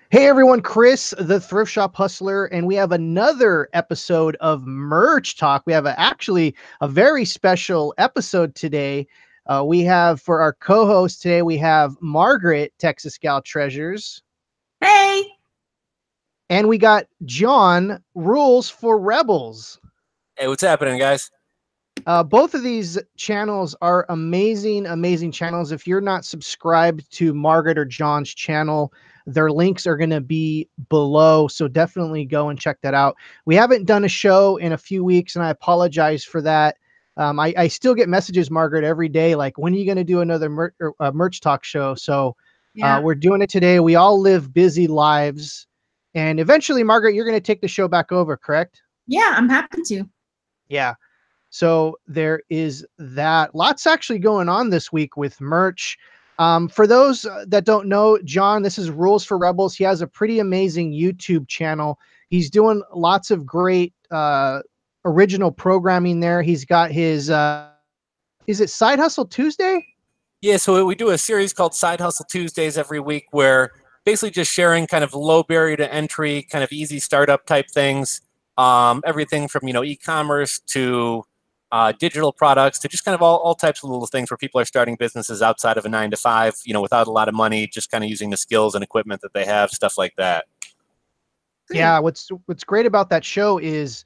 Hey everyone, Chris, the Thrift Shop Hustler, and we have another episode of Merch Talk. We have actually a very special episode today. We have for our co-host today, we have Margaret, Texas Gal Treasures, Hey. and we got John, Rules for Rebels. Hey, what's happening, guys? Both of these channels are amazing channels. If you're not subscribed to Margaret or John's channel, their links are going to be below. So definitely go and check that out. We haven't done a show in a few weeks, and I apologize for that. I still get messages, Margaret, every day, like, when are you going to do another merch talk show? So we're doing it today. We all live busy lives. And eventually, Margaret, you're going to take the show back over, correct? Yeah, I'm happy to. Yeah. So there is that. Lots actually going on this week with merch. For those that don't know, John, this is Rules for Rebels. He has a pretty amazing YouTube channel. He's doing lots of great original programming there. He's got his, is it Side Hustle Tuesday? Yeah, so we do a series called Side Hustle Tuesdays every week where basically just sharing kind of low barrier to entry, kind of easy startup type things. Everything from, e-commerce to digital products to just kind of all types of little things where people are starting businesses outside of a 9-to-5, without a lot of money, just kind of using the skills and equipment that they have, stuff like that. Yeah, what's great about that show is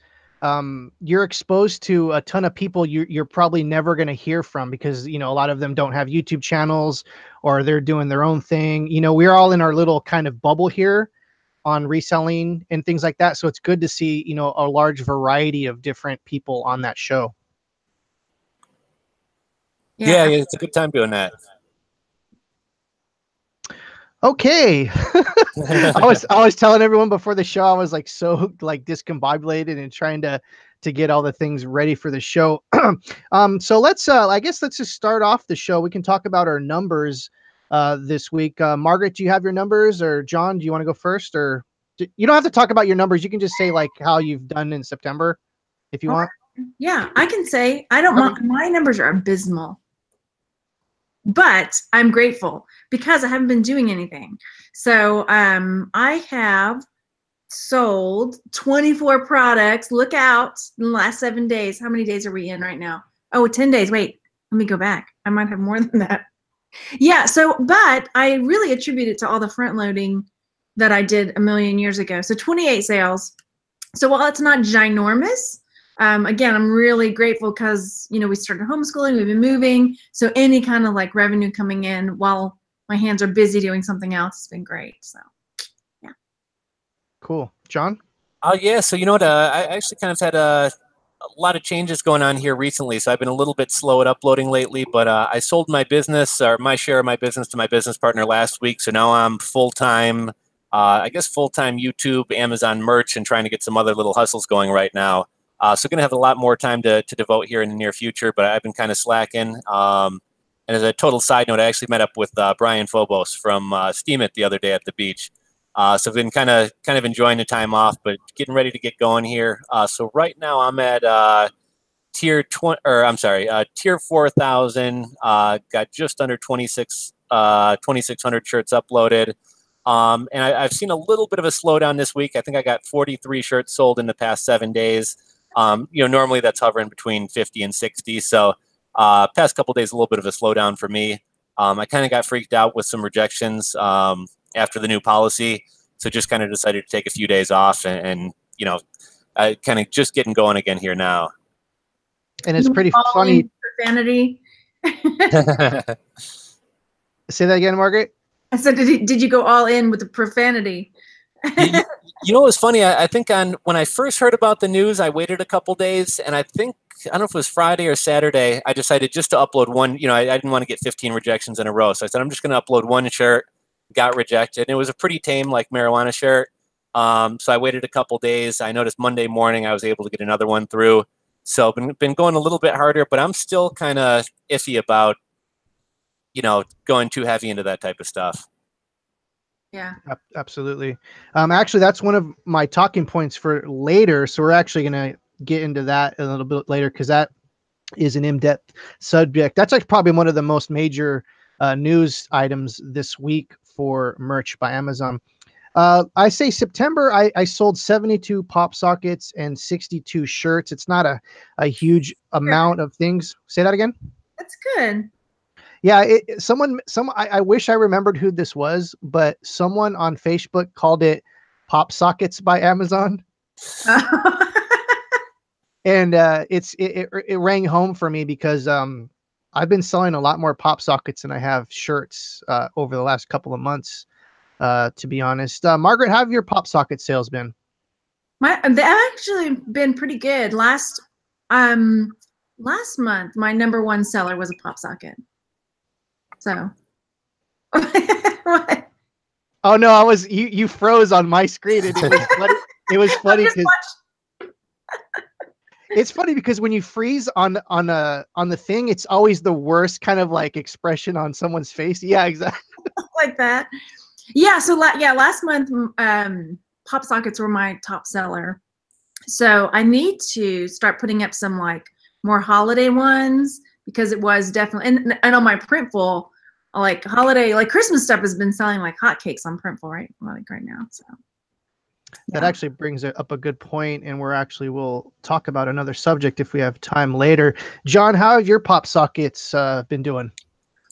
you're exposed to a ton of people you're probably never going to hear from because, a lot of them don't have YouTube channels or they're doing their own thing. We're all in our little kind of bubble here on reselling and things like that. So it's good to see, a large variety of different people on that show. Yeah, it's a good time doing that. Okay. I was telling everyone before the show, I was like so like discombobulated and trying to get all the things ready for the show. So let's I guess let's just start off the show. We can talk about our numbers this week. Margaret, do you have your numbers, or John, do you want to go first? Or you don't have to talk about your numbers. You can just say like how you've done in September if you want. Yeah, I can say I don't want my numbers are abysmal. But I'm grateful because I haven't been doing anything. So I have sold 24 products. Look out in the last 7 days. How many days are we in right now? Oh, 10 days. Wait, let me go back. I might have more than that. Yeah, but I really attribute it to all the front loading that I did a million years ago. So 28 sales. So while it's not ginormous, again, I'm really grateful because, we started homeschooling, we've been moving. So any kind of like revenue coming in while my hands are busy doing something else has been great. So, yeah. Cool. John? Yeah, so you know what? I actually kind of had a lot of changes going on here recently. So I've been a little bit slow at uploading lately, but I sold my business or my share of my business to my business partner last week. So now I'm full-time, full-time YouTube, Amazon merch, and trying to get some other little hustles going right now. So going to have a lot more time to devote here in the near future, but I've been kind of slacking. And as a total side note, I actually met up with Brian Phobos from Steam It the other day at the beach. So I've been kind of enjoying the time off, but getting ready to get going here. So right now I'm at tier 4,000. Got just under 2,600 shirts uploaded. And I've seen a little bit of a slowdown this week. I think I got 43 shirts sold in the past 7 days. Normally that's hovering between 50 and 60. So past couple days, a little bit of a slowdown for me. I kind of got freaked out with some rejections after the new policy. So just kind of decided to take a few days off and kind of just getting going again here now. And it's pretty funny. Profanity. Say that again, Margaret. I said, did you go all in with the profanity? You know what's funny? I think when I first heard about the news, I waited a couple days, and I don't know if it was Friday or Saturday, I decided just to upload one. I didn't want to get 15 rejections in a row, so I said I'm just going to upload one shirt. Got rejected, and it was a pretty tame like marijuana shirt. So I waited a couple days. I noticed Monday morning I was able to get another one through. So been going a little bit harder, but I'm still kind of iffy about going too heavy into that type of stuff. Yeah, absolutely. Actually, that's one of my talking points for later. So we're actually going to get into that a little bit later because that is an in-depth subject. That's like probably one of the most major news items this week for merch by Amazon. I say September. I sold 72 pop sockets and 62 shirts. It's not a huge amount of things. Say that again. That's good. Yeah, I wish I remembered who this was, but someone on Facebook called it Pop Sockets by Amazon. And it rang home for me because I've been selling a lot more pop sockets than I have shirts over the last couple of months, to be honest. Margaret, how have your pop socket sales been? They've actually been pretty good. Last month, my #1 seller was a pop socket. So, what? Oh no, I was you froze on my screen, and it was funny. It was funny because it's funny because when you freeze on the thing, it's always the worst kind of like expression on someone's face. Yeah, exactly. Like that. Yeah. So last month, pop sockets were my top seller. So I need to start putting up some like more holiday ones because it was definitely and on my Printful, like holiday, like Christmas stuff has been selling like hotcakes on Printful right now. So that actually brings up a good point, and we'll talk about another subject if we have time later. John, how have your pop sockets been doing?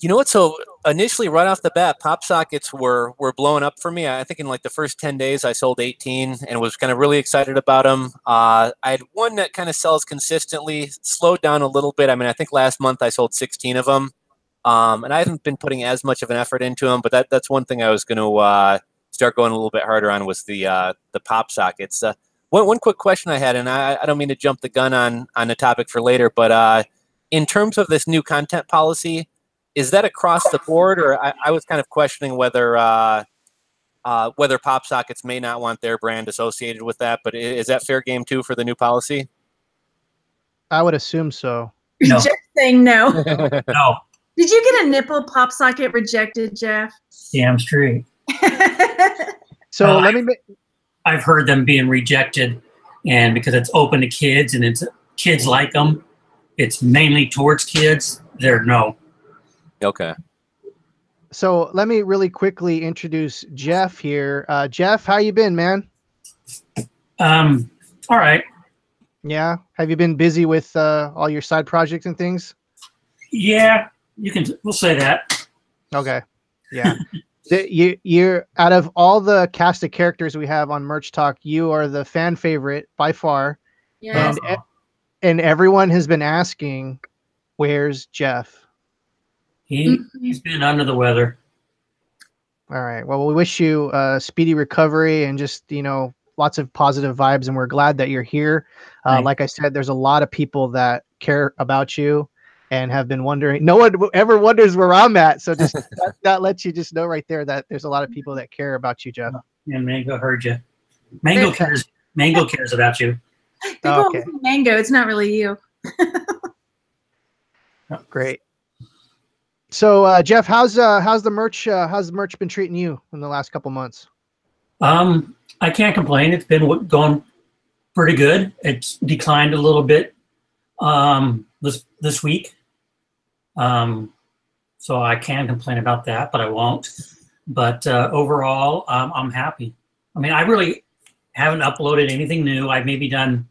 You know what? So initially, right off the bat, pop sockets were blowing up for me. I think in like the first 10 days, I sold 18 and was kind of really excited about them. I had one that kind of sells consistently, slowed down a little bit. I mean, I think last month I sold 16 of them, and I haven't been putting as much of an effort into them. But that's one thing I was going to start going a little bit harder on was the pop sockets. One quick question I had, and I don't mean to jump the gun on the topic for later, but in terms of this new content policy. Is that across the board, or I was kind of questioning whether pop sockets may not want their brand associated with that, but is that fair game too for the new policy? I would assume so. No. Just saying no. No. Did you get a nipple pop socket rejected, Jeff? Damn straight. So I've heard them being rejected, and because it's open to kids and it's kids like them, it's mainly towards kids. They're no. Okay. So let me really quickly introduce Jeff here. Jeff, how you been, man? All right. Yeah. Have you been busy with all your side projects and things? Yeah, we'll say that. Okay. Yeah. You're out of all the cast of characters we have on Merch Talk, you are the fan favorite by far. Yeah. And everyone has been asking, where's Jeff? He's been under the weather. All right. Well, we wish you a speedy recovery and just, lots of positive vibes. And we're glad that you're here. Like I said, there's a lot of people that care about you and have been wondering. No one ever wonders where I'm at. So just that lets you just know right there that there's a lot of people that care about you, Jeff. Yeah, Mango heard you. Mango cares about you. People Mango. It's not really you. Great. So Jeff, how's the merch been treating you in the last couple months? I can't complain. It's been going pretty good. It's declined a little bit this week. So I can complain about that, but I won't. But overall, I'm happy. I mean, I really haven't uploaded anything new. I've maybe done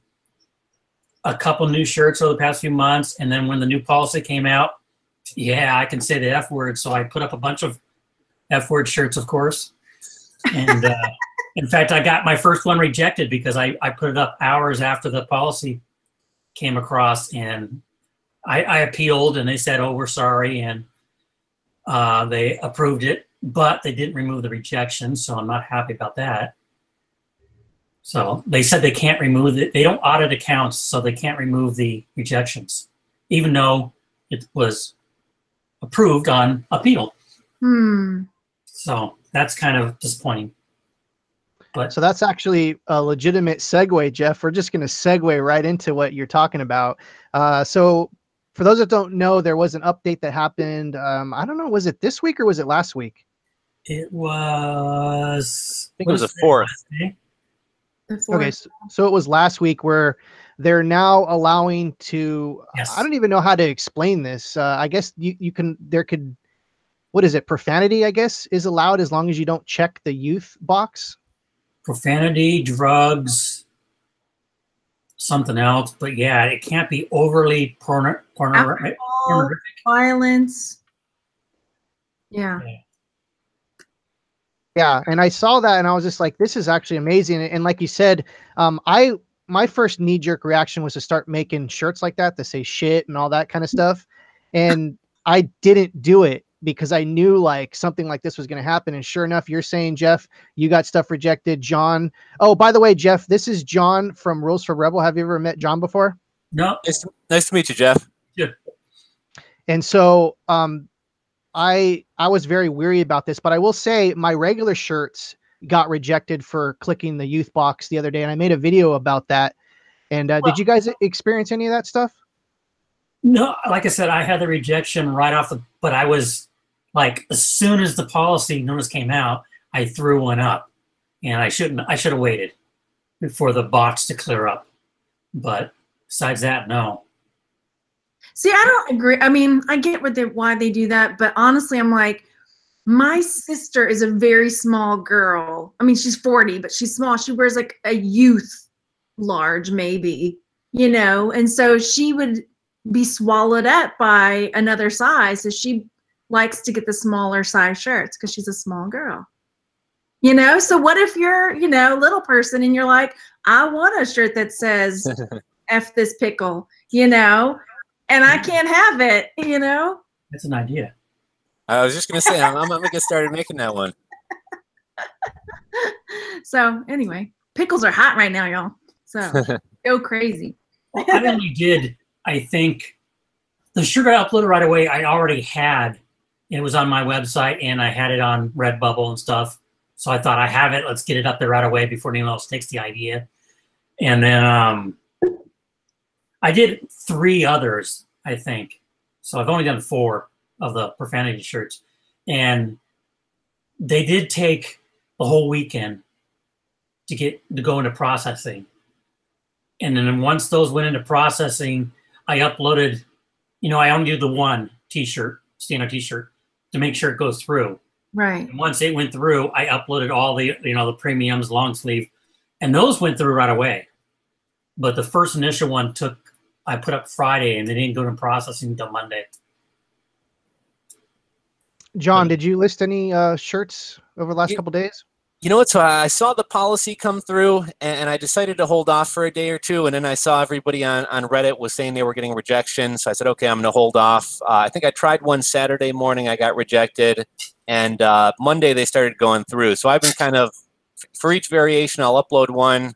a couple new shirts over the past few months, and then when the new policy came out, yeah, I can say the F word, so I put up a bunch of F word shirts, of course. And in fact, I got my first one rejected because I put it up hours after the policy came across, and I appealed, and they said, oh, we're sorry, and they approved it, but they didn't remove the rejection, so I'm not happy about that. So they said they can't remove it. They don't audit accounts, so they can't remove the rejections, even though it was approved on appeal. So that's kind of disappointing. But so that's actually a legitimate segue, Jeff. We're just going to segue right into what you're talking about. So for those that don't know, there was an update that happened. I don't know, was it this week or was it last week? It was. I think it was the 4th. Okay, so it was last week where they're now allowing to. Yes. I don't even know how to explain this. I guess you can. what is it? Profanity, I guess, is allowed as long as you don't check the youth box. Profanity, drugs, something else, but yeah, it can't be overly pornographic. Violence. Yeah. Yeah, and I saw that and I was just like, this is actually amazing. And like you said, my first knee-jerk reaction was to start making shirts like that say shit and all that kind of stuff. And I didn't do it because I knew like something like this was going to happen. And sure enough, you're saying, Jeff, you got stuff rejected. John. Oh, by the way, Jeff, this is John from Rules for Rebel. Have you ever met John before? No. Nice to meet you, Jeff. Yeah. And so, I was very weary about this, but I will say my regular shirts got rejected for clicking the youth box the other day, and I made a video about that. And did you guys experience any of that stuff? No, like I said, I had the rejection right off the, but I was like, as soon as the policy notice came out, I threw one up, and I should have waited for the box to clear up. But besides that, no. See, I don't agree. I mean, I get why they do that, but honestly, I'm like, my sister is a very small girl. I mean, she's 40, but she's small. She wears like a youth large, maybe, you know, and so she would be swallowed up by another size. So she likes to get the smaller size shirts because she's a small girl, you know? So what if you're, you know, little person and you're like, I want a shirt that says F this pickle, you know? And I can't have it, you know? That's an idea. I was just going to say, I'm going to get started making that one. So anyway, pickles are hot right now, y'all. So go crazy. Well, I only did, I think, the shirt I uploaded right away, I already had. It was on my website, and I had it on Redbubble and stuff. So I thought, I have it. Let's get it up there right away before anyone else takes the idea. And then I did 3 others, I think. So I've only done 4 of the profanity shirts. And they did take the whole weekend to go into processing. And then once those went into processing, I uploaded, you know, I only do the one t-shirt, standard t-shirt, to make sure it goes through. Right. And once it went through, I uploaded all the, you know, the premiums, long sleeve, and those went through right away. But the first initial one I put up Friday, and they didn't go to processing until Monday. John, did you list any shirts over the last couple days? You know what? So I saw the policy come through, and I decided to hold off for a day or two. And then I saw everybody on Reddit was saying they were getting rejection. So I said, okay, I'm going to hold off. I think I tried one Saturday morning. I got rejected. And Monday they started going through. So I've been kind of, for each variation, I'll upload one,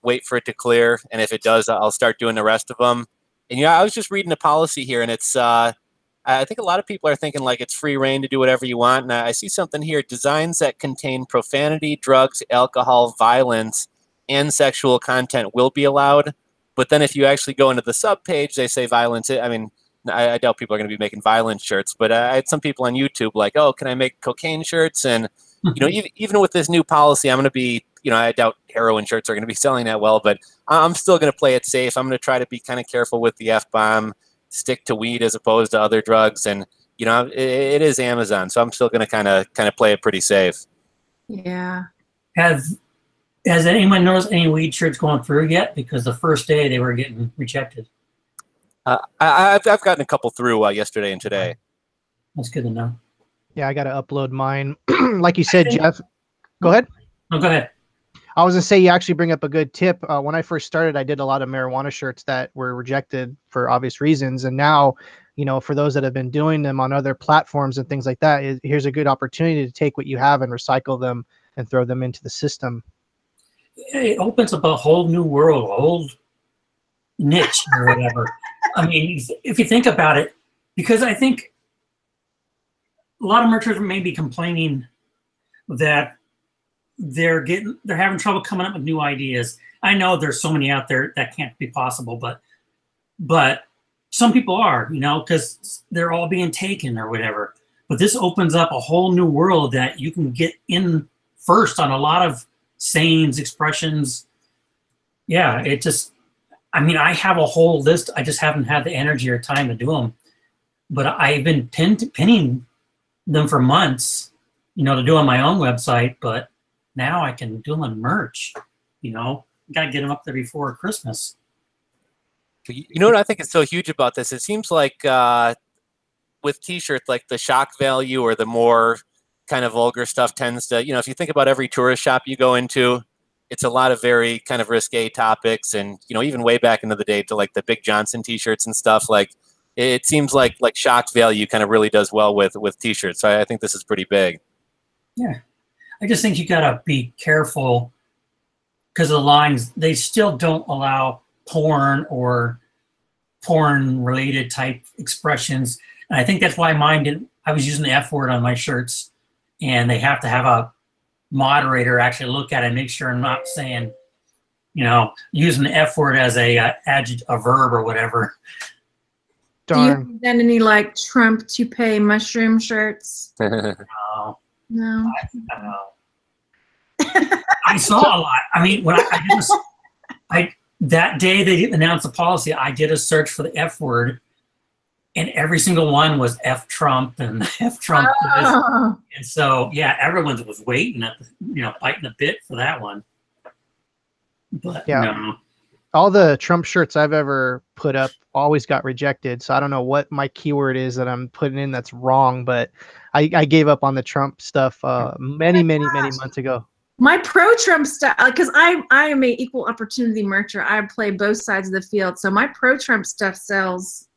wait for it to clear. And if it does, I'll start doing the rest of them. And, you know, I was just reading the policy here, and it's I think a lot of people are thinking like it's free reign to do whatever you want. And I see something here, designs that contain profanity, drugs, alcohol, violence, and sexual content will be allowed. But then if you actually go into the subpage, they say violence. I mean, I doubt people are going to be making violent shirts, but I had some people on YouTube like, oh, can I make cocaine shirts? And, you know, even with this new policy, I'm going to be, you know, I doubt heroin shirts are going to be selling that well, but I'm still going to play it safe. I'm going to try to be kind of careful with the F-bomb, stick to weed as opposed to other drugs. And, you know, it is Amazon, so I'm still going to kind of play it pretty safe. Yeah. Has anyone noticed any weed shirts going through yet? Because the first day they were getting rejected. I've gotten a couple through yesterday and today. That's good to know. Yeah, I got to upload mine. Like you said, Jeff, go ahead. No, go ahead. I was going to say, you actually bring up a good tip. When I first started, I did a lot of marijuana shirts that were rejected for obvious reasons. And now, you know, for those that have been doing them on other platforms and things like that, here's a good opportunity to take what you have and recycle them and throw them into the system. It opens up a whole new world, a whole niche or whatever. I mean, if you think about it, because I think a lot of merchants may be complaining that they're having trouble coming up with new ideas. I know there's so many out there that can't be possible, but some people are, you know, because they're all being taken or whatever. But this opens up a whole new world that you can get in first on a lot of sayings, expressions. Yeah, it just, I mean, I have a whole list. I just haven't had the energy or time to do them. But I've been pinning them for months, to do on my own website, but now I can do them on merch. Got to get them up there before Christmas. You know what I think is so huge about this? It seems like with T-shirts, like the shock value or the more kind of vulgar stuff tends to, if you think about every tourist shop you go into, it's a lot of very kind of risque topics, and even way back into the day to like the Big Johnson T-shirts and stuff. Like it seems like shock value kind of really does well with T-shirts. So I think this is pretty big. Yeah, I just think you gotta be careful because the lines, they still don't allow porn or porn-related type expressions, and I think that's why mine didn't. I was using the F word on my shirts, and they have to have a moderator actually look at it and make sure I'm not saying, using the F word as a verb or whatever. Darn. Do you have done any like Trump toupee mushroom shirts? No. No. I saw a lot. I mean, when I did this, that day they announced the policy, I did a search for the F word, and every single one was F Trump and F Trump. Oh. And so, yeah, everyone was waiting at biting the bit for that one. But Yeah. no. All the Trump shirts I've ever put up always got rejected. So I don't know what my keyword is that I'm putting in that's wrong, but I gave up on the Trump stuff many months ago. My pro-Trump stuff, because I am a equal opportunity mercher. I play both sides of the field, so my pro-Trump stuff sells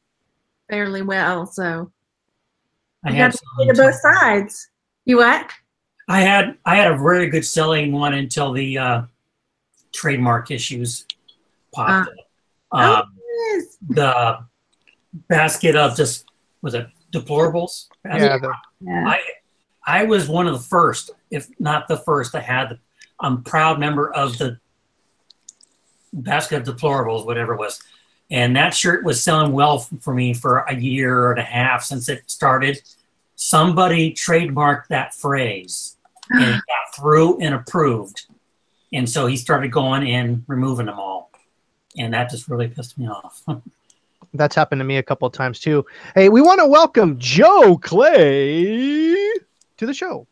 fairly well. So I you had got to play to both sides. You what? I had a very good selling one until the trademark issues popped up. Yes. The basket of was it deplorables? Yeah. Yeah. I was one of the first, if not the first, I'm a proud member of the basket of deplorables, whatever it was. And that shirt was selling well for me for a year and a half since it started. Somebody trademarked that phrase and it got through and approved. And so he started going and removing them all. And that just really pissed me off. That's happened to me a couple of times too. Hey, we want to welcome Joe Clay to the show.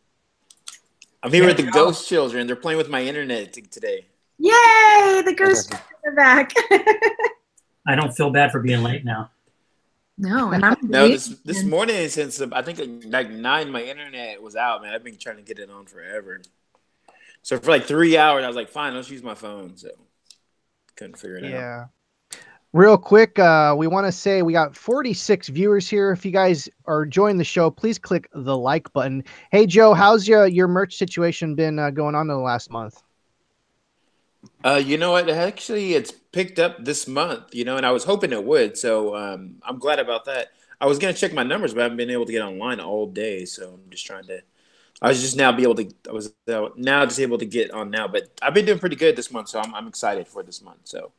I'm here with the ghost children. They're playing with my internet today. Yay! The ghost are back. I don't feel bad for being late now. No, and I'm No, this morning since I think like 9, my internet was out, man. I've been trying to get it on forever. So for like 3 hours, I was like, fine, let's use my phone. So couldn't figure it out. Yeah. Real quick, we want to say we got 46 viewers here. If you guys are enjoying the show, please click the like button. Hey, Joe, how's your merch situation been going on in the last month? You know what? Actually, it's picked up this month, and I was hoping it would. So I'm glad about that. I was going to check my numbers, but I haven't been able to get online all day. So I'm just trying to – I was just now able to get on now. But I've been doing pretty good this month, so I'm excited for this month. So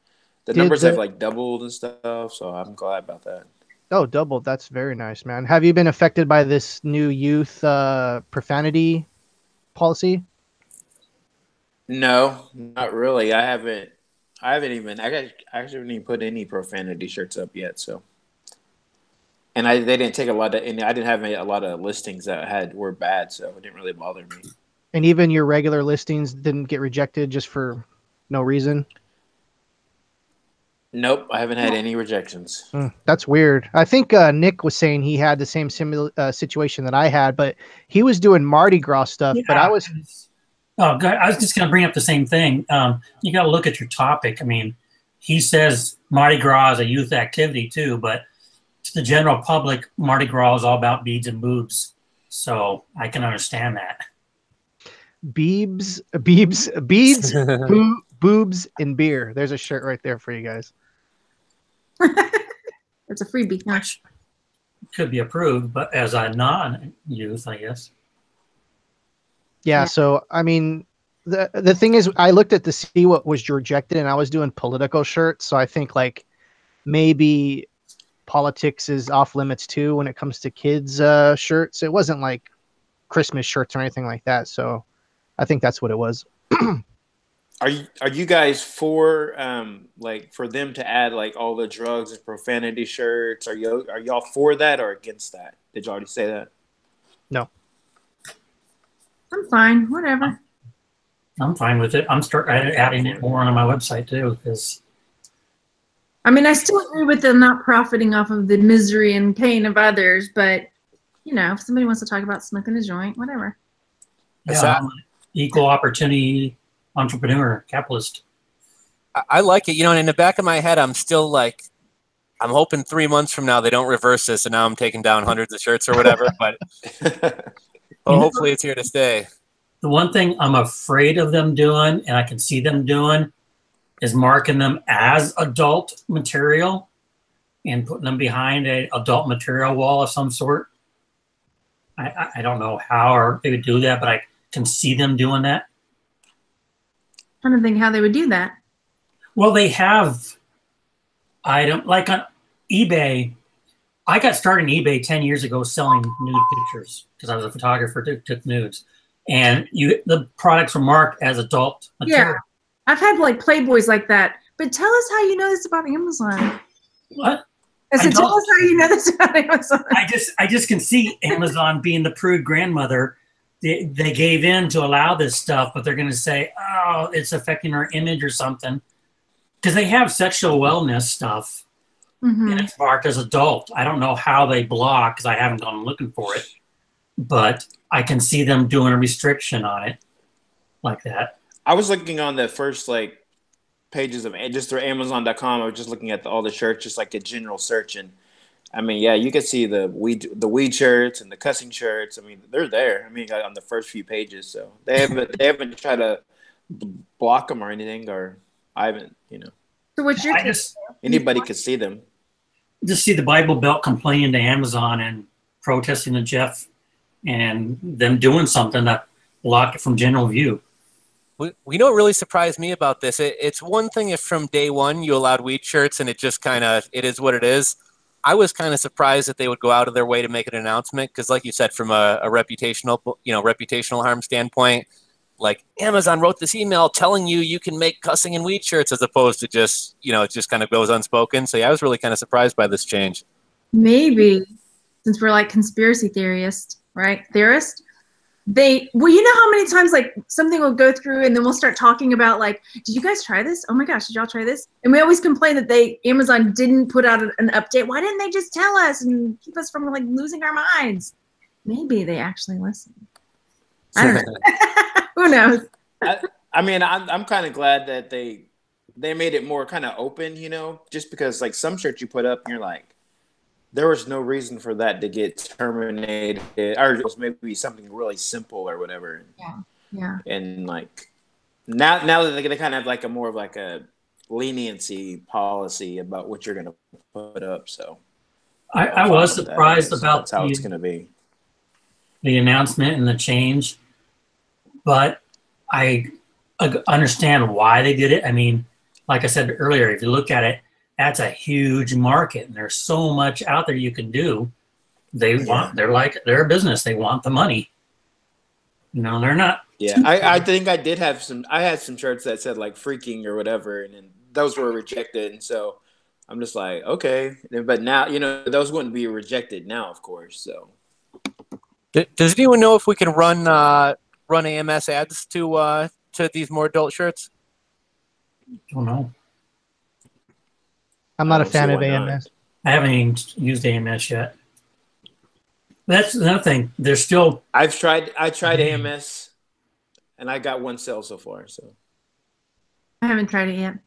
the numbers have like doubled and stuff, so I'm glad about that. Oh, doubled. That's very nice, man. Have you been affected by this new youth profanity policy? No, not really. I haven't even put any profanity shirts up yet. So, and they didn't take a lot of, and I didn't have a lot of listings that were bad, so it didn't really bother me. And even your regular listings didn't get rejected just for no reason? Nope, I haven't had any rejections. That's weird. I think Nick was saying he had the same situation that I had, but he was doing Mardi Gras stuff. Yeah. But I was. Oh, God, I was just going to bring up the same thing. You got to look at your topic. I mean, he says Mardi Gras is a youth activity too, but to the general public, Mardi Gras is all about beads and boobs. So I can understand that. Beads, boobs, and beer. There's a shirt right there for you guys. That's a freebie. Which could be approved, but as a non-youth, I guess. Yeah, so I mean, the thing is, I looked at to see what was rejected, and I was doing political shirts. So I think like maybe politics is off limits too when it comes to kids' shirts. It wasn't like Christmas shirts or anything like that. So I think that's what it was. Are you guys for for them to add like all the drugs and profanity shirts? Are y'all for that or against that? Did you already say that? No. I'm fine. Whatever. I'm fine with it. I'm adding it more on my website too, because I mean, I still agree with them not profiting off of the misery and pain of others, but you know, if somebody wants to talk about smoking a joint, whatever. yeah, I'm an equal opportunity entrepreneur, capitalist. I like it. You know, and in the back of my head, I'm still like, I'm hoping 3 months from now they don't reverse this, and now I'm taking down hundreds of shirts or whatever. But hopefully it's here to stay. The one thing I'm afraid of them doing, and I can see them doing, is marking them as adult material and putting them behind a adult material wall of some sort. I don't know how they would do that, but I can see them doing that. I'm trying to think how they would do that. Well, they have item like on eBay. I got started in eBay 10 years ago selling nude pictures because I was a photographer who took nudes. And the products were marked as adult material. Yeah. I've had like Playboys like that. But tell us how you know this about Amazon. What? I said, tell us how you know this about Amazon. I just can see Amazon being the prude grandmother. They gave in to allow this stuff, but they're going to say, oh, it's affecting our image or something. Because they have sexual wellness stuff, and it's marked as adult. I don't know how they block, because I haven't gone looking for it. But I can see them doing a restriction on it like that. I was looking on the first like pages of just through Amazon.com. I was just looking at all the shirts, just like a general search, and I mean, yeah, you can see the weed shirts and the cussing shirts. I mean, they're there. I mean, like on the first few pages, so they haven't tried to block them or anything, or I haven't, you know. So what's your anybody could see them. Just see the Bible Belt complaining to Amazon and protesting to Jeff, and them doing something to block it from general view. We know what really surprised me about this. It's one thing if from day one you allowed weed shirts and it just kind of, it is what it is. I was kind of surprised that they would go out of their way to make an announcement because, like you said, from a reputational harm standpoint, like Amazon wrote this email telling you can make cussing and weed shirts as opposed to just, it just kind of goes unspoken. So yeah, I was really kind of surprised by this change. Maybe, since we're like conspiracy theorists, right? You know how many times like something will go through and then we'll start talking about like, did you guys try this? Oh my gosh, did y'all try this? And we always complain that Amazon didn't put out an update. Why didn't they just tell us and keep us from like losing our minds? Maybe they actually listen. I don't know. Who knows? I mean, I'm kind of glad that they made it more kind of open, just because like some shirts you put up and you're like, there was no reason for that to get terminated, or it was maybe something really simple or whatever. Yeah. And like now that they kind of have like a more of like a leniency policy about what you're going to put up. So I was surprised about that's how it's going to be. The announcement and the change, but I understand why they did it. I mean, like I said earlier, if you look at it, that's a huge market, and there's so much out there you can do. They're a business. They want the money. No, they're not. Yeah, I think I had some shirts that said like freaking or whatever, and then those were rejected. And so I'm just like, okay. But now, those wouldn't be rejected now, of course. So does anyone know if we can run AMS ads to these more adult shirts? Don't know. I'm not a fan of AMS. I haven't even used AMS yet. That's another thing. There's still. I tried AMS, and I got one sale so far. So I haven't tried it yet.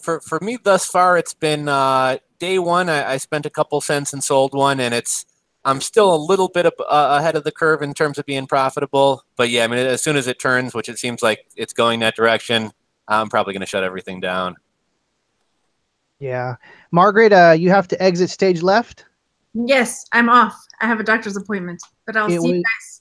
For me thus far, it's been day one. I spent a couple cents and sold one, and I'm still a little bit ahead of the curve in terms of being profitable. But yeah, I mean, as soon as it turns, which it seems like it's going that direction, I'm probably going to shut everything down. Yeah. Margaret, you have to exit stage left. Yes, I'm off. I have a doctor's appointment, but I'll see you guys.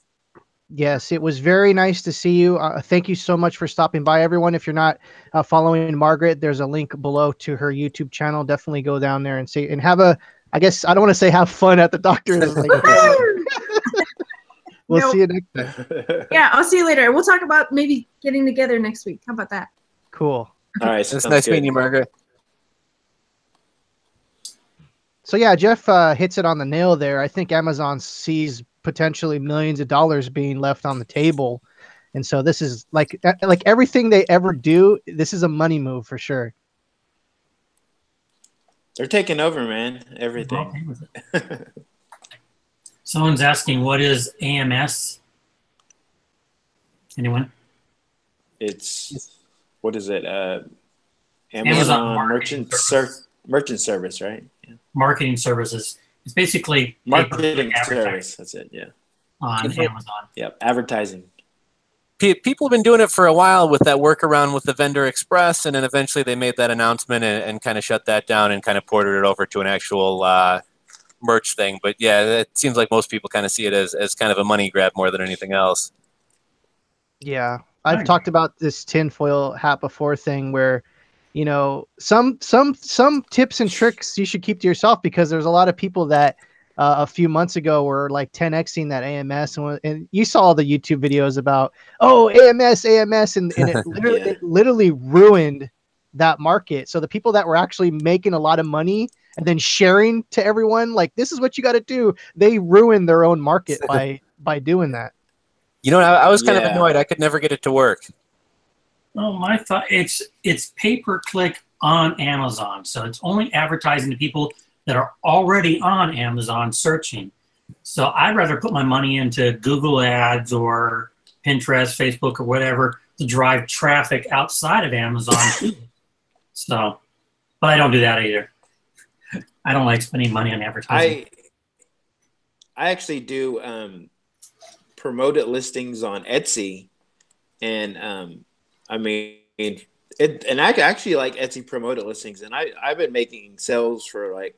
Yes, it was very nice to see you. Thank you so much for stopping by, everyone. If you're not following Margaret, there's a link below to her YouTube channel. Definitely go down there and have I guess I don't want to say have fun at the doctor's. We'll see you next time. Yeah, I'll see you later. We'll talk about maybe getting together next week. How about that? Cool. All right. It's nice meeting you, Margaret. So yeah, Jeff hits it on the nail there. I think Amazon sees potentially millions of dollars being left on the table. And so this is like everything they ever do, this is a money move for sure. They're taking over, man. Everything. Someone's asking, what is AMS? Anyone? It's, what is it? Amazon merchant service, right? Yeah. Marketing services. It's basically marketing service. That's it. Yeah. On Amazon. Yep. Advertising. People have been doing it for a while with that workaround with the Vendor Express, and then eventually they made that announcement and kind of shut that down and kind of ported it over to an actual merch thing. But yeah, it seems like most people kind of see it as kind of a money grab more than anything else. Yeah, I've talked about this tinfoil hat before thing where, you know, some tips and tricks you should keep to yourself, because there's a lot of people that a few months ago were like 10xing that AMS, and you saw all the YouTube videos about, oh, AMS, and it literally, it literally ruined that market. So the people that were actually making a lot of money and then sharing to everyone, like, this is what you got to do, they ruined their own market by doing that. You know, I was kind of annoyed. I could never get it to work. Oh, my thought, it's pay-per-click on Amazon. So it's only advertising to people that are already on Amazon searching. So I'd rather put my money into Google ads or Pinterest, Facebook, or whatever to drive traffic outside of Amazon. So, but I don't do that either. I don't like spending money on advertising. I actually do promoted listings on Etsy, and I mean, and I actually like Etsy promoted listings, and I've been making sales for like,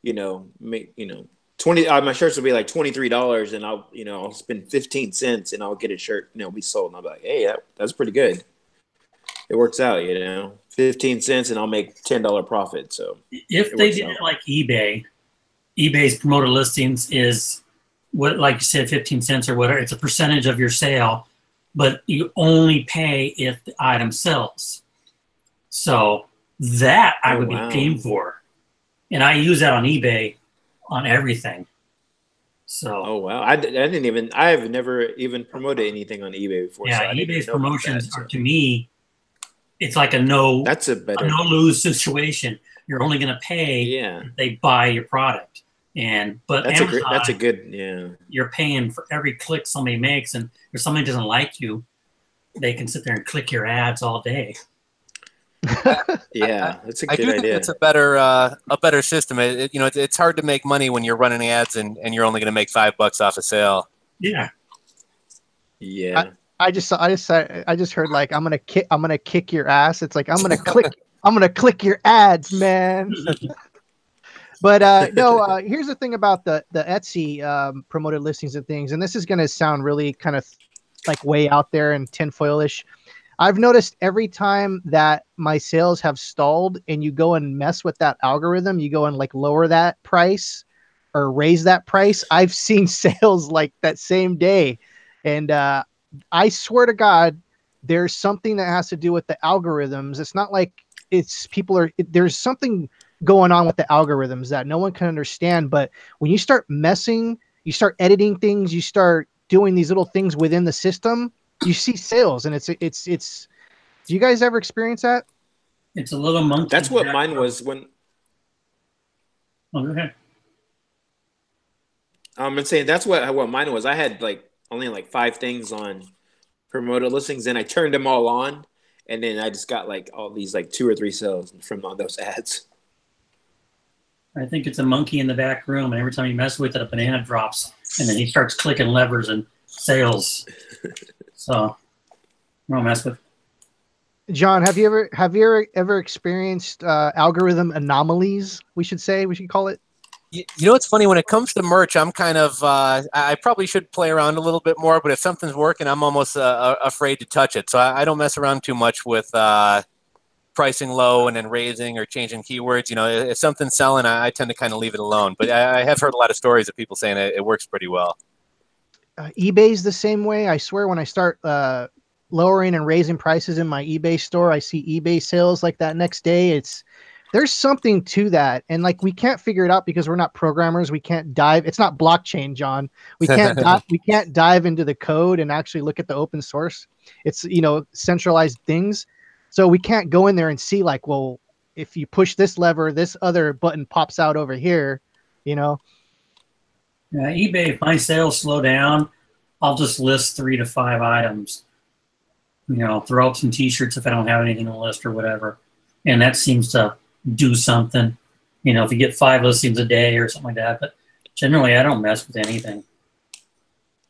20. My shirts will be like $23, and I'll spend 15 cents, and I'll get a shirt, be sold, and I'll be like, hey, that's pretty good. It works out, 15 cents, and I'll make $10 profit. So if they did it like eBay, eBay's promoted listings is what, like you said, 15 cents or whatever. It's a percentage of your sale, but you only pay if the item sells. So that I would be game for. And I use that on eBay on everything. So. Oh, wow. I have never even promoted anything on eBay before. Yeah, so eBay's promotions are, to me, it's like a no-lose situation. You're only going to pay if they buy your product. But Amazon, that's a good. You're paying for every click somebody makes, and if somebody doesn't like you, they can sit there and click your ads all day. Yeah, that's a good idea. I do think it's a better system. It's hard to make money when you're running ads and you're only going to make $5 off a sale. Yeah. Yeah. I just heard like I'm gonna kick your ass. It's like I'm gonna click your ads, man. But no, here's the thing about the Etsy promoted listings and things, and this is going to sound really kind of like way out there and tinfoil-ish. I've noticed every time that my sales have stalled and you go and mess with that algorithm, you go and like lower that price or raise that price, I've seen sales like that same day. And I swear to God, there's something that has to do with the algorithms. It's not like there's something going on with the algorithms that no one can understand. But when you start messing, you start editing things, you start doing these little things within the system, you see sales. And it's do you guys ever experience that? It's a little monkey. That's what mine was when. Oh, go ahead. I'm saying that's what mine was. I had only 5 things on promoted listings, and I turned them all on, and then I just got all these 2 or 3 sales from all those ads. I think it's a monkey in the back room, and every time you mess with it, a banana drops, and then he starts clicking levers and sales. So, don't mess with. John, have you ever experienced algorithm anomalies? We should call it. You know, it's funny when it comes to merch. I'm kind of I probably should play around a little bit more, but if something's working, I'm almost afraid to touch it. So I don't mess around too much with pricing low and then raising or changing keywords. If something's selling, I tend to kind of leave it alone. But I have heard a lot of stories of people saying it works pretty well. eBay's the same way. I swear, when I start lowering and raising prices in my eBay store, I see eBay sales like that next day. there's something to that, and like we can't figure it out because we're not programmers. We can't dive. It's not blockchain, John. We can't we can't dive into the code and actually look at the open source. It's, you know, centralized things, so we can't go in there and see like, well, if you push this lever, this other button pops out over here, you know. Yeah, eBay, if my sales slow down, I'll just list 3 to 5 items. You know, throw out some T-shirts if I don't have anything to list or whatever, and that seems to do something. You know, if you get 5 listings a day or something like that, but generally I don't mess with anything.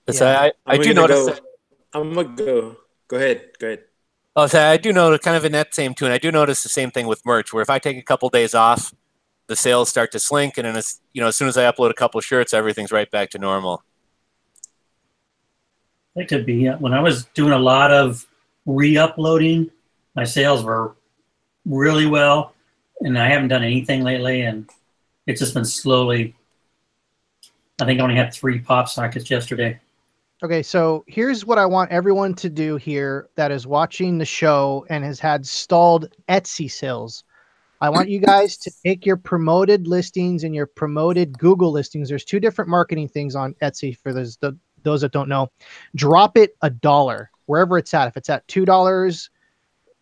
So I do notice that. I'm gonna go. Go ahead. Oh, so I do know, kind of in that same tune, I do notice the same thing with merch, where if I take a couple days off, the sales start to slink, and then it's, you know, as soon as I upload a couple shirts, everything's right back to normal. That could be. When I was doing a lot of re-uploading, my sales were really well, and I haven't done anything lately, and it's just been slowly. I think I only had 3 pop sockets yesterday. Okay, so here's what I want everyone to do here that is watching the show and has had stalled Etsy sales. I want you guys to take your promoted listings and your promoted Google listings. There's 2 different marketing things on Etsy for those that don't know. Drop it $1 wherever it's at. If it's at $2,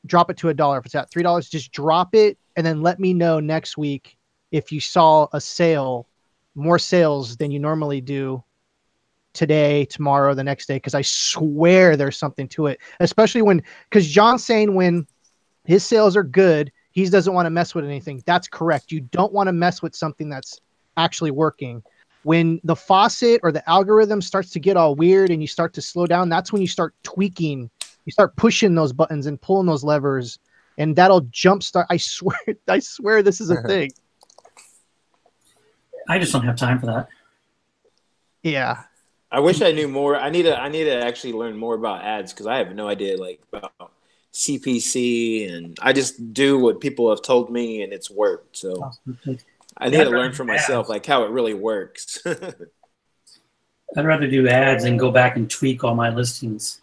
drop it to $1. If it's at $3, just drop it, and then let me know next week if you saw a sale, more sales than you normally do today, tomorrow, the next day, because I swear there's something to it, especially because John's saying when his sales are good, he doesn't want to mess with anything. That's correct. You don't want to mess with something that's actually working. When the faucet or the algorithm starts to get all weird and you start to slow down, that's when you start tweaking. You start pushing those buttons and pulling those levers, and that'll jumpstart. I swear this is a thing. I just don't have time for that. Yeah. I wish I knew more. I need to actually learn more about ads, because I have no idea like about CPC, and I just do what people have told me, and it's worked. So I need to learn for myself like how it really works. I'd rather do ads and go back and tweak all my listings.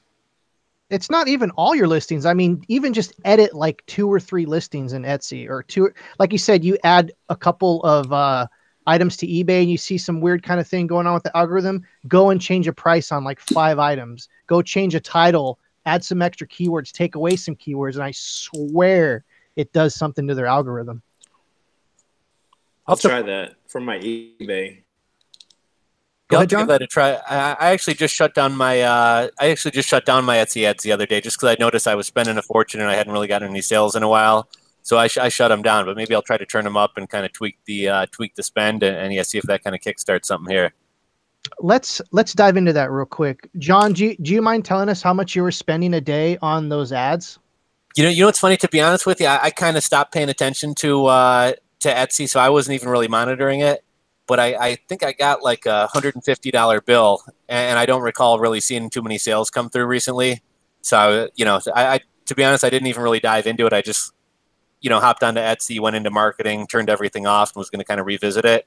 It's not even all your listings. I mean, even just edit like 2 or 3 listings in Etsy, or 2, like you said, you add a couple of items to eBay and you see some weird kind of thing going on with the algorithm, go and change a price on like 5 items, go change a title, add some extra keywords, take away some keywords, and I swear it does something to their algorithm. I'll try that from my eBay. Go ahead, I'll John. give that a try. I actually just shut down my Etsy ads the other day, just because I noticed I was spending a fortune and I hadn't really gotten any sales in a while. So I shut them down, but maybe I'll try to turn them up and kind of tweak the spend and yeah, see if that kind of kickstarts something here. Let's dive into that real quick. John, do you mind telling us how much you were spending a day on those ads? You know what's funny, to be honest with you, I kind of stopped paying attention to Etsy, so I wasn't even really monitoring it. But I think I got like a $150 bill, and I don't recall really seeing too many sales come through recently. So, I to be honest, I didn't even really dive into it. I just, hopped onto Etsy, went into marketing, turned everything off, and was going to kind of revisit it.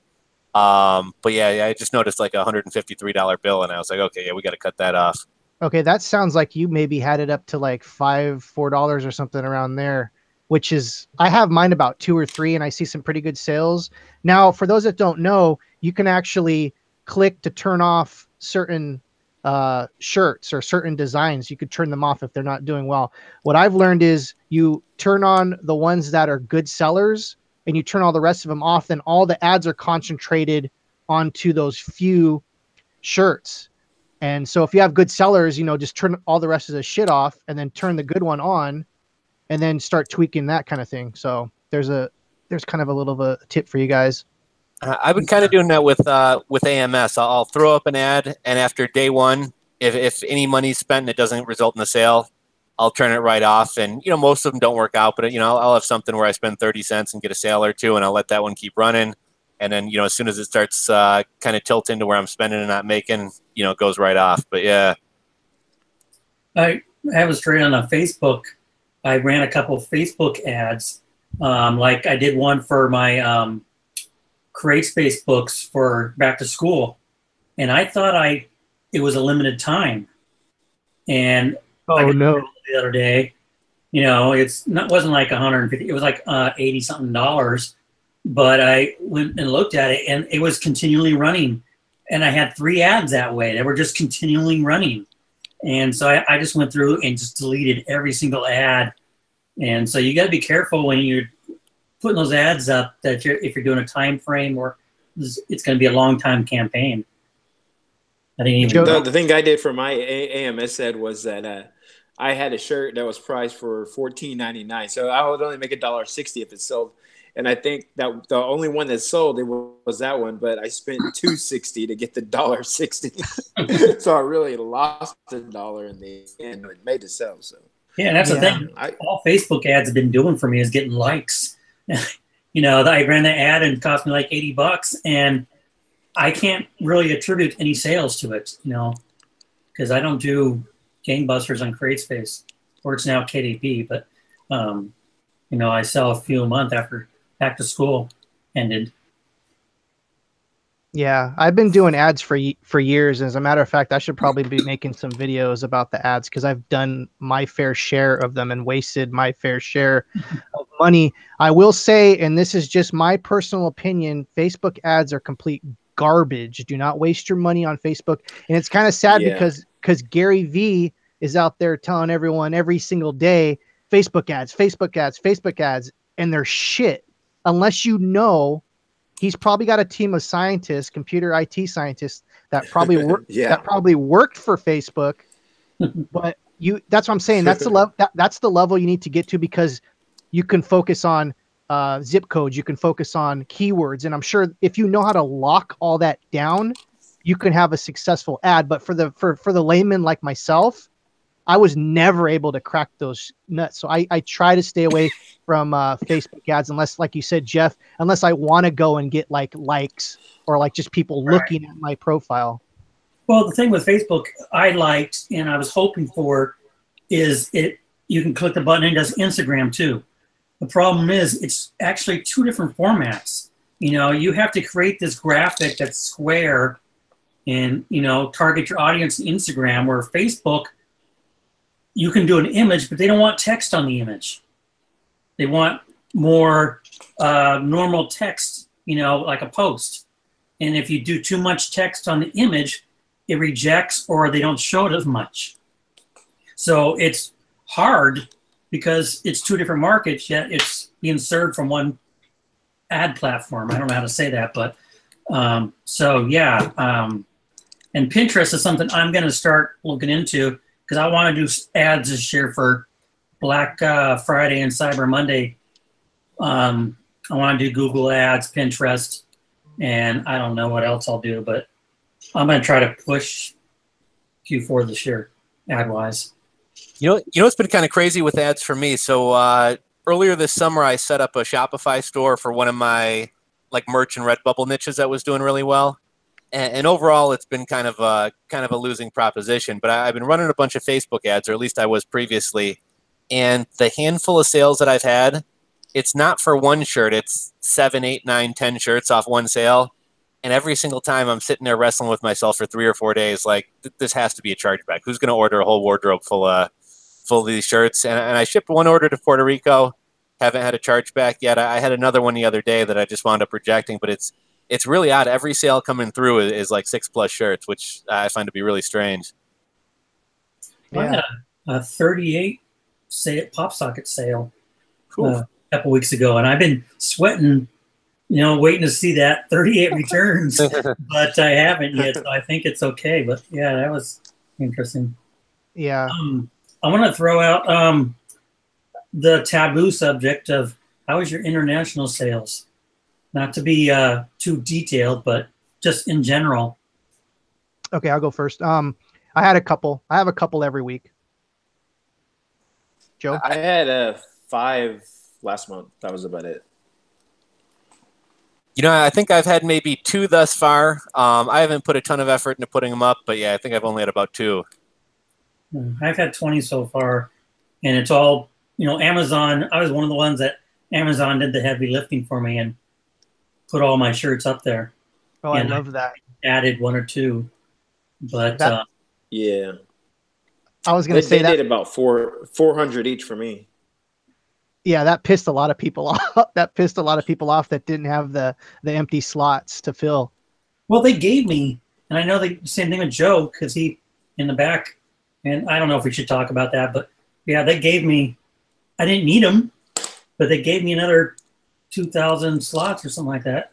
But yeah, I just noticed like a $153 bill, and I was like, okay, yeah, we got to cut that off. Okay, that sounds like you maybe had it up to like $4 or something around there, which is, I have mine about 2 or 3, and I see some pretty good sales. Now, for those that don't know, you can actually click to turn off certain shirts or certain designs. You could turn them off if they're not doing well. What I've learned is you turn on the ones that are good sellers and you turn all the rest of them off, then all the ads are concentrated onto those few shirts. And so if you have good sellers, just turn all the rest of the shit off and then turn the good one on and then start tweaking that kind of thing. So there's kind of a little of a tip for you guys. I've been kind of doing that with AMS. I'll throw up an ad, and after day 1, if any money's spent and it doesn't result in a sale, I'll turn it right off. And most of them don't work out, but I'll have something where I spend 30 cents and get a sale or 2, and I'll let that one keep running. And then as soon as it starts kind of tilting to where I'm spending and not making, it goes right off. But yeah, I have a straight on Facebook. I ran a couple of Facebook ads. Like I did one for my CreateSpace books for back to school, and I thought it was a limited time. And oh no, the other day, You know, wasn't like 150. It was like 80 something dollars. But I went and looked at it, and it was continually running. And I had 3 ads that way. They were just continually running. And so I just went through and just deleted every single ad. And so you got to be careful when you're putting those ads up that if you're doing a time frame or it's going to be a long time campaign. I didn't even the thing I did for my AMS ad was that I had a shirt that was priced for $14.99, so I would only make $1.60 if it sold. And I think that the only one that sold was that one, but I spent $2.60 to get the $1.60. So I really lost $1 in the end. It made it sell. So yeah, that's the thing. All Facebook ads have been doing for me is getting likes. You know, I ran the ad and it cost me like $80, and I can't really attribute any sales to it, you know, because I don't do gangbusters on CreateSpace, or it's now KDP, but you know, I sell a few a month after back to school ended. Yeah, I've been doing ads for years. As a matter of fact, I should probably be making some videos about the ads because I've done my fair share of them and wasted my fair share of money. I will say, and this is just my personal opinion, Facebook ads are complete garbage. Do not waste your money on Facebook. And it's kind of sad because Gary V is out there telling everyone every single day, Facebook ads, Facebook ads, Facebook ads, and they're shit. Unless you know, he's probably got a team of scientists, computer IT scientists that probably that probably worked for Facebook. But that's what I'm saying. That's the level. That's the level you need to get to, because you can focus on zip codes, you can focus on keywords, and I'm sure if you know how to lock all that down, you can have a successful ad. But for the layman like myself, I was never able to crack those nuts. So I try to stay away from Facebook ads, unless, like you said, Jeff, unless I want to go and get likes or like just people looking at my profile. Well, the thing with Facebook I liked and I was hoping for is you can click the button and it does Instagram too. The problem is it's actually 2 different formats. You know, you have to create this graphic that's square and, you know, target your audience in Instagram, where Facebook, you can do an image, but they don't want text on the image. They want more normal text, you know, like a post. And if you do too much text on the image, it rejects or they don't show it as much. So it's hard because it's 2 different markets, yet it's being served from one ad platform. I don't know how to say that, but so yeah. And Pinterest is something I'm going to start looking into, because I want to do ads this year for Black Friday and Cyber Monday. I want to do Google ads, Pinterest, and I don't know what else I'll do, but I'm going to try to push Q4 this year, ad-wise. You know, it's been kind of crazy with ads for me. So earlier this summer, I set up a Shopify store for one of my merch and Redbubble niches that was doing really well. And overall, it's been kind of a losing proposition. But I've been running a bunch of Facebook ads, or at least I was previously. And the handful of sales that I've had, it's not for one shirt. It's 7, 8, 9, 10 shirts off one sale. And every single time I'm sitting there wrestling with myself for 3 or 4 days, this has to be a chargeback. Who's going to order a whole wardrobe full of these shirts? And I shipped one order to Puerto Rico. Haven't had a chargeback yet. I had another one the other day that I just wound up rejecting, but it's really odd. Every sale coming through is like 6+ shirts, which I find to be really strange. Yeah. I had a 38 pop socket sale a couple weeks ago, and I've been sweating, you know, waiting to see that 38 returns, but I haven't yet, so I think it's okay. But yeah, that was interesting. Yeah. I want to throw out the taboo subject of how is your international sales? Not to be too detailed, but just in general. Okay, I'll go first. I had a couple. I have a couple every week. Joe? I had 5 last month. That was about it. You know, I think I've had maybe 2 thus far. I haven't put a ton of effort into putting them up, but yeah, I think I've only had about 2. I've had 20 so far, and it's all, you know, Amazon. I was one of the ones that Amazon did the heavy lifting for me and put all my shirts up there. Oh, I love that. Added 1 or 2, but yeah. I was going to say they did about 400 each for me. Yeah, that pissed a lot of people off. That pissed a lot of people off that didn't have the empty slots to fill. Well, they gave me, and I know the same thing with Joe because he in the back, and I don't know if we should talk about that, but yeah, they gave me. I didn't need them, but they gave me another 2,000 slots or something like that.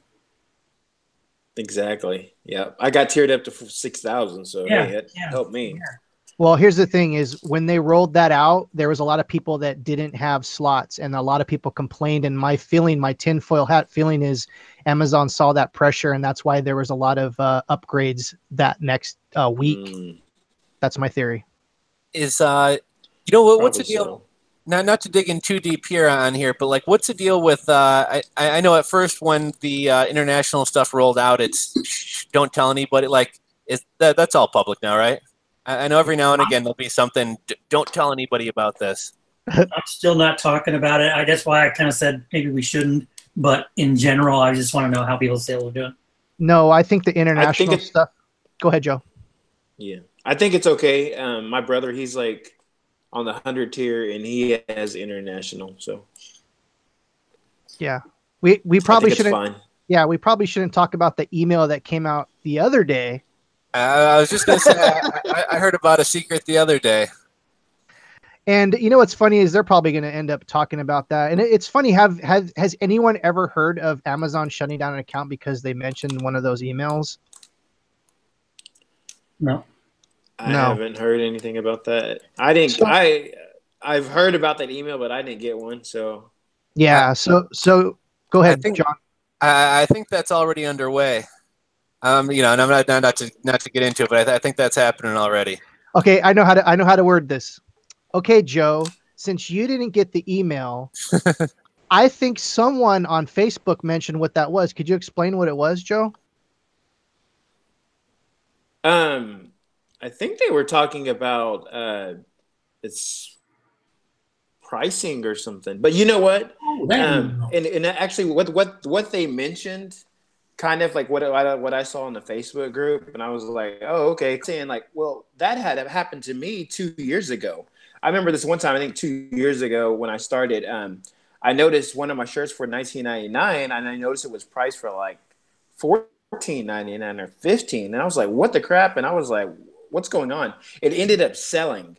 Exactly. Yeah, I got tiered up to 6,000, so Yeah, hey, it helped me. Yeah. Well, here's the thing: is when they rolled that out, there was a lot of people that didn't have slots, and a lot of people complained. And my feeling, my tinfoil hat feeling, is Amazon saw that pressure, and that's why there was a lot of upgrades that next week. That's my theory. Is you know what? What's the Probably deal? so. Not to dig in too deep here on here, but like, what's the deal with? I know at first when the international stuff rolled out, it's don't tell anybody. Like, that's all public now, right? I know every now and again there'll be something. Don't tell anybody about this. I'm still not talking about it. That's why I kind of said maybe we shouldn't. But in general, I just want to know how people's sales are doing. No, I think the international stuff. Go ahead, Joe. Yeah, I think it's okay. My brother, he's like on the 100 tier, and he has international. So yeah, we probably shouldn't. Fine. Yeah, we probably shouldn't talk about the email that came out the other day. I was just gonna say I heard about a secret the other day. And you know what's funny is they're probably going to end up talking about that. And it's funny, has anyone ever heard of Amazon shutting down an account because they mentioned one of those emails? No. I haven't heard anything about that. I didn't. I've heard about that email, but I didn't get one. So yeah. So go ahead, John. I think that's already underway. You know, and I'm not to get into it, but I think that's happening already. Okay, I know how to word this. Okay, Joe, since you didn't get the email, I think someone on Facebook mentioned what that was. Could you explain what it was, Joe? I think they were talking about it's pricing or something. But you know what? And actually, what they mentioned, kind of like what I saw in the Facebook group, and I was like, oh, okay, saying like, well, that had happened to me 2 years ago. I remember this one time, I think 2 years ago when I started, I noticed one of my shirts for $19.99, and I noticed it was priced for like $14.99 or $15, and I was like, what the crap? And I was like, what's going on? It ended up selling,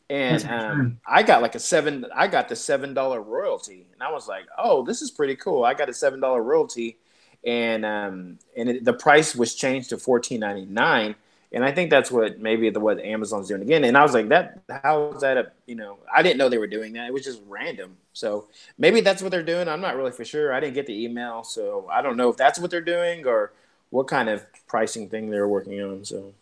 and I got the $7 royalty, and I was like, oh, this is pretty cool. I got a $7 royalty, and the price was changed to $14.99. And I think that's what Amazon's doing again. And I was like, how is that I didn't know they were doing that. It was just random. So maybe that's what they're doing. I'm not really for sure. I didn't get the email, so I don't know if that's what they're doing or what kind of pricing thing they're working on. So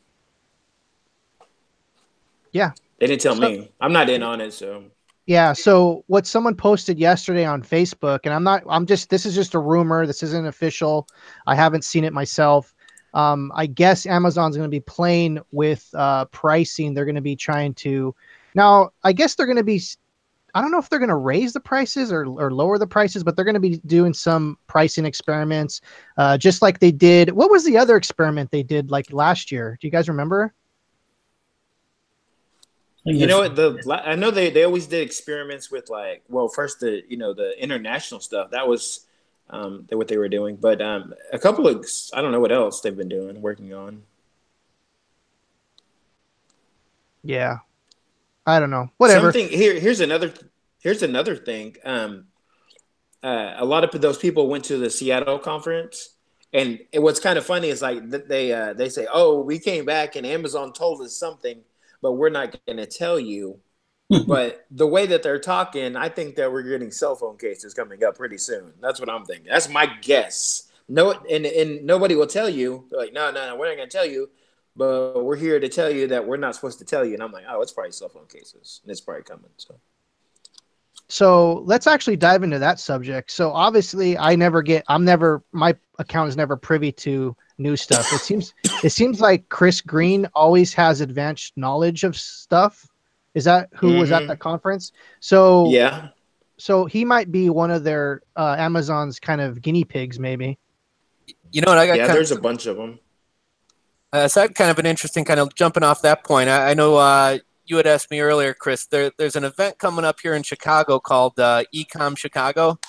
yeah, they didn't tell me. I'm not in on it. So yeah. So what someone posted yesterday on Facebook, and this is just a rumor. This isn't official. I haven't seen it myself. I guess Amazon's going to be playing with pricing. They're going to be trying to now. I guess they're going to be. I don't know if they're going to raise the prices or lower the prices, but they're going to be doing some pricing experiments, just like they did. What was the other experiment they did like last year? Do you guys remember? You know what? I know they always did experiments with first the international stuff. That was what they were doing, but a couple of I don't know what else they've been working on. Yeah, I don't know. Whatever. Here's another thing. A lot of those people went to the Seattle conference, and what's kind of funny is like they say, "Oh, we came back and Amazon told us something, but we're not going to tell you." But the way that they're talking, I think that we're getting cell phone cases coming up pretty soon. That's what I'm thinking. That's my guess. No, and nobody will tell you. They're like, no, we're not going to tell you. But we're here to tell you that we're not supposed to tell you. And I'm like, oh, it's probably cell phone cases. And it's probably coming. So let's actually dive into that subject. So obviously, my account is never privy to new stuff. It seems like Chris Green always has advanced knowledge of stuff. Is that who was at the conference? So yeah. So he might be one of their Amazon's kind of guinea pigs, maybe. You know what? There's a bunch of them. So I had kind of an interesting kind of jumping off that point. I know you had asked me earlier, Chris, there's an event coming up here in Chicago called Ecom Chicago,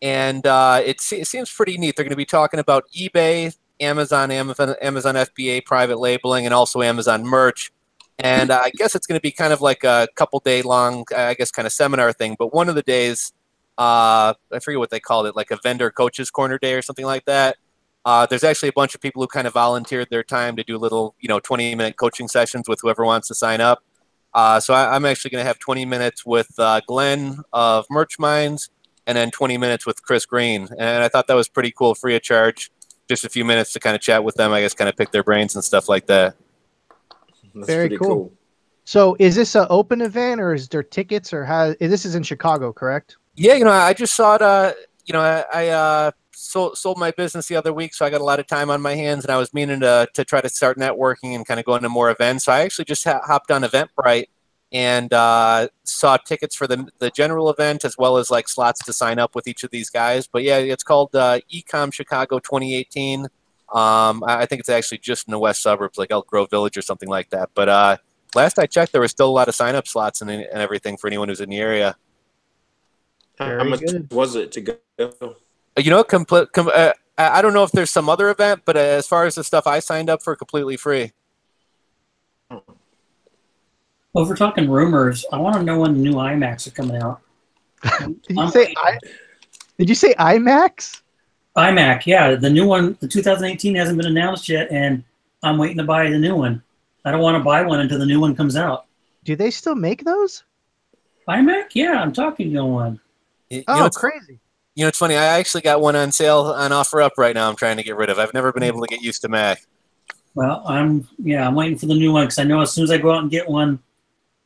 and it seems pretty neat. They're going to be talking about eBay, Amazon FBA private labeling, and also Amazon merch. And I guess it's going to be kind of like a couple day long, I guess, kind of seminar thing. But one of the days, I forget what they called it, like a vendor coaches corner day or something like that. There's actually a bunch of people who kind of volunteered their time to do little, 20-minute coaching sessions with whoever wants to sign up. So I'm actually going to have 20 minutes with Glenn of Merch Minds, and then 20 minutes with Chris Green. And I thought that was pretty cool, free of charge. Just a few minutes to kind of chat with them, I guess, kind of pick their brains and stuff like that. That's Very pretty cool. So is this an open event, or is there tickets, or how? This is in Chicago, correct? Yeah, I just saw it. I sold my business the other week, so I got a lot of time on my hands, and I was meaning to try to start networking and kind of go into more events. So I actually just hopped on Eventbrite and saw tickets for the general event, as well as like slots to sign up with each of these guys. But yeah, it's called Ecom Chicago 2018. I think it's actually just in the west suburbs, like Elk Grove Village or something like that. But last I checked, there was still a lot of sign-up slots and everything for anyone who's in the area. How much was it to go? I don't know if there's some other event, but as far as the stuff I signed up for, completely free. Well, if we're talking rumors, I want to know when the new iMacs are coming out. Did you say iMacs? iMac, yeah. The new one, the 2018 hasn't been announced yet, and I'm waiting to buy the new one. I don't want to buy one until the new one comes out. Do they still make those? iMac? Yeah, I'm talking to one. Crazy. It's funny. I actually got one on sale on OfferUp right now. I'm trying to get rid of. I've never been able to get used to Mac. Well, I'm waiting for the new one because I know as soon as I go out and get one,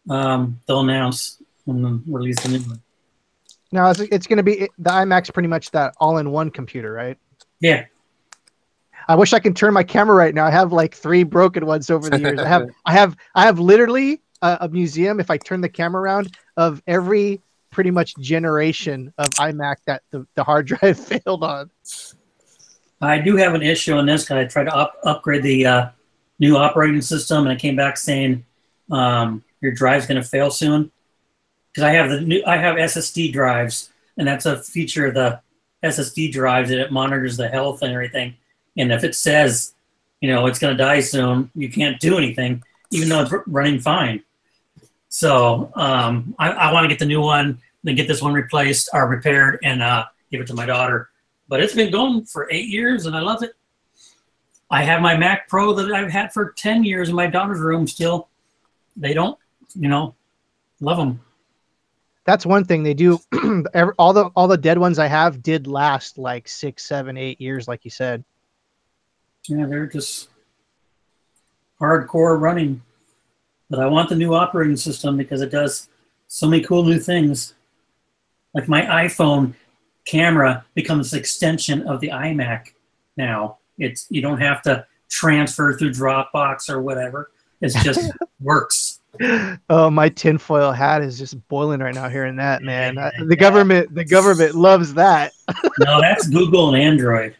they'll announce and release the new one. Now it's going to be the iMac's pretty much that all-in-one computer, right? Yeah. I wish I could turn my camera right now. I have like 3 broken ones over the years. I have literally a museum, if I turn the camera around, of every pretty much generation of iMac that the hard drive failed on. I do have an issue on this because I tried to upgrade the new operating system, and it came back saying your drive's going to fail soon. Because I have SSD drives, and that's a feature of the SSD drives that it monitors the health and everything. And if it says, it's going to die soon, you can't do anything, even though it's running fine. So I want to get the new one, then get this one replaced or repaired, and give it to my daughter. But it's been going for 8 years, and I love it. I have my Mac Pro that I've had for 10 years in my daughter's room still. They don't, love them. That's one thing they do. all the dead ones I have did last like 6, 7, 8 years, like you said. Yeah, they're just hardcore running. But I want the new operating system because it does so many cool new things. Like my iPhone camera becomes an extension of the iMac now. You don't have to transfer through Dropbox or whatever. It just works. Oh, my tinfoil hat is just boiling right now hearing that, man. The government loves that. No, that's Google and Android.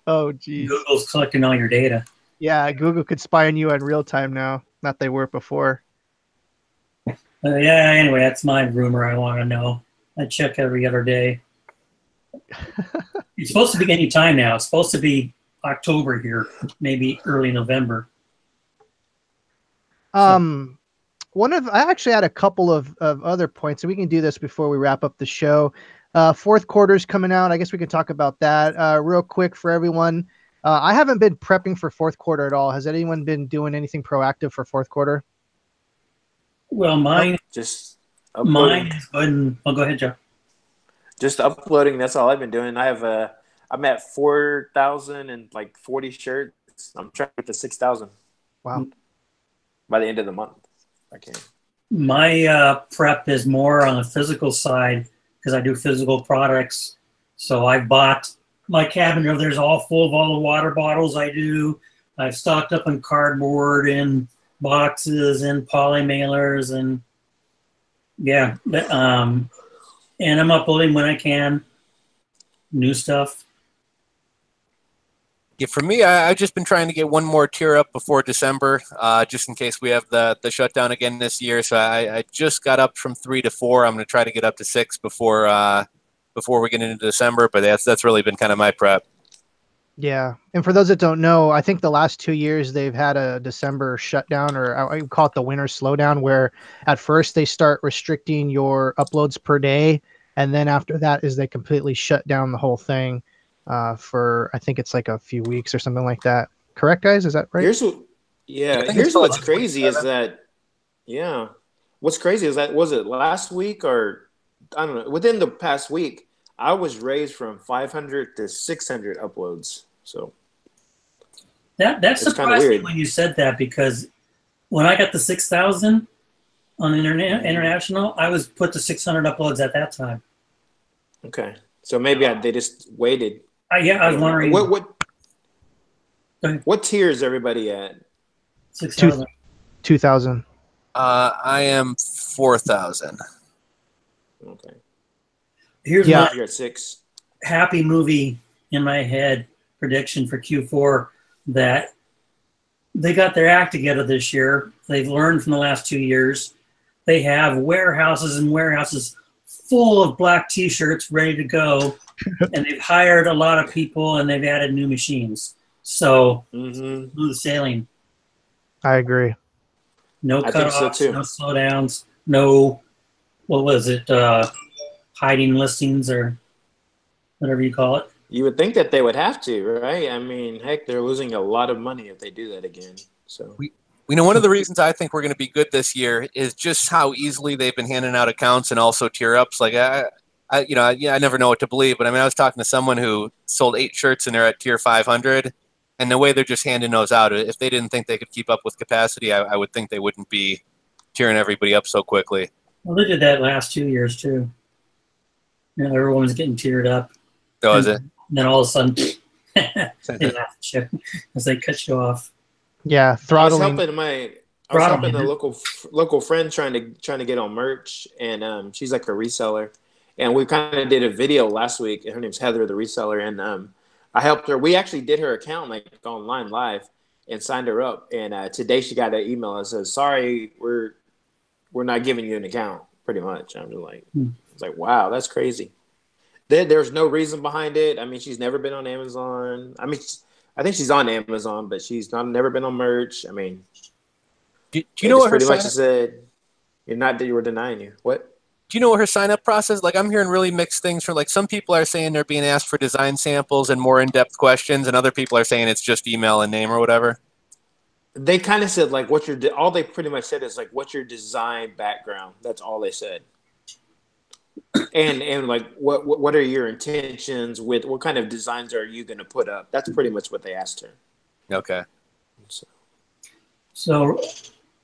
Oh, geez. Google's collecting all your data. Yeah, Google could spy on you in real time now. Not they were before. Yeah, anyway, that's my rumor I want to know. I check every other day. It's supposed to be any time now. It's supposed to be October here, maybe early November. I actually had a couple of other points, and we can do this before we wrap up the show. Fourth quarter's coming out. I guess we can talk about that real quick for everyone. I haven't been prepping for fourth quarter at all. Has anyone been doing anything proactive for fourth quarter? Well, mine is good. Go ahead, Joe. Just uploading. That's all I've been doing. I'm at 4,040 shirts. I'm trying to get to 6,000. Wow. By the end of the month. I can. My prep is more on the physical side because I do physical products. So I bought my cabinet over there's all full of all the water bottles I do. I've stocked up on cardboard and boxes and poly mailers and yeah. And I'm uploading when I can new stuff. Yeah, for me, I've just been trying to get one more tier up before December, just in case we have the shutdown again this year. So I just got up from 3 to 4. I'm going to try to get up to 6 before we get into December. But that's really been kind of my prep. Yeah. And for those that don't know, I think the last 2 years they've had a December shutdown, or I would call it the winter slowdown, where at first they start restricting your uploads per day. And then after that is they completely shut down the whole thing for, I think it's like a few weeks or something like that. Correct, guys? Is that right? Here's what's about crazy is 27. that, yeah, what's crazy is that, was it last week or I don't know, within the past week, I was raised from 500 to 600 uploads. So That it's kind of surprised me weird. when you said that, because when I got the 6,000 on international, I was put to 600 uploads at that time. Okay, so maybe they just waited. Yeah, I was wondering. What Go ahead. what tier is everybody at? 6,000. 2,000. I am 4,000. Okay, Here's Yeah. my you're at 6. happy movie in my head prediction for Q4, that they got their act together this year. They've learned from the last 2 years. They have warehouses and warehouses full of black T-shirts ready to go, and they've hired a lot of people and they've added new machines. So smooth sailing. I agree. No I think so cutoffs, too. no slowdowns, no, what was it, hiding listings or whatever you call it. You would think that they would have to, right? I mean, heck, they're losing a lot of money if they do that again. So We know one of the reasons I think we're going to be good this year is just how easily they've been handing out accounts and also tier ups. Like I never know what to believe, but I mean, I was talking to someone who sold 8 shirts and they're at tier 500, and the way they're just handing those out, if they didn't think they could keep up with capacity, I would think they wouldn't be tearing everybody up so quickly. Well, they did that last 2 years too. You know, everyone was getting tiered up. So is it? And then all of a sudden, they laugh at you as they cut you off. Yeah. I was Throttling. helping a local friend trying to get on merch, and she's like a reseller, and we kind of did a video last week. Her name's Heather, the reseller, and I helped her. We actually did her account like online live and signed her up. And today she got an email that says, "Sorry, we're not giving you an account." Pretty much. I'm just like, it's like, wow, that's crazy. There's no reason behind it. I mean, she's never been on Amazon. I mean, I think she's on Amazon, but she's never been on merch. I mean, Do you know what her pretty much sign-up- said? You're not that you were denying you. What? Do you know what her sign up process? Like, I'm hearing really mixed things from, like, some people are saying they're being asked for design samples and more in-depth questions, and other people are saying it's just email and name or whatever. They kind of said like, all they pretty much said is like, what's your design background? That's all they said. And like, what are your intentions with, what kind of designs are you going to put up? That's pretty much what they asked her. Okay. So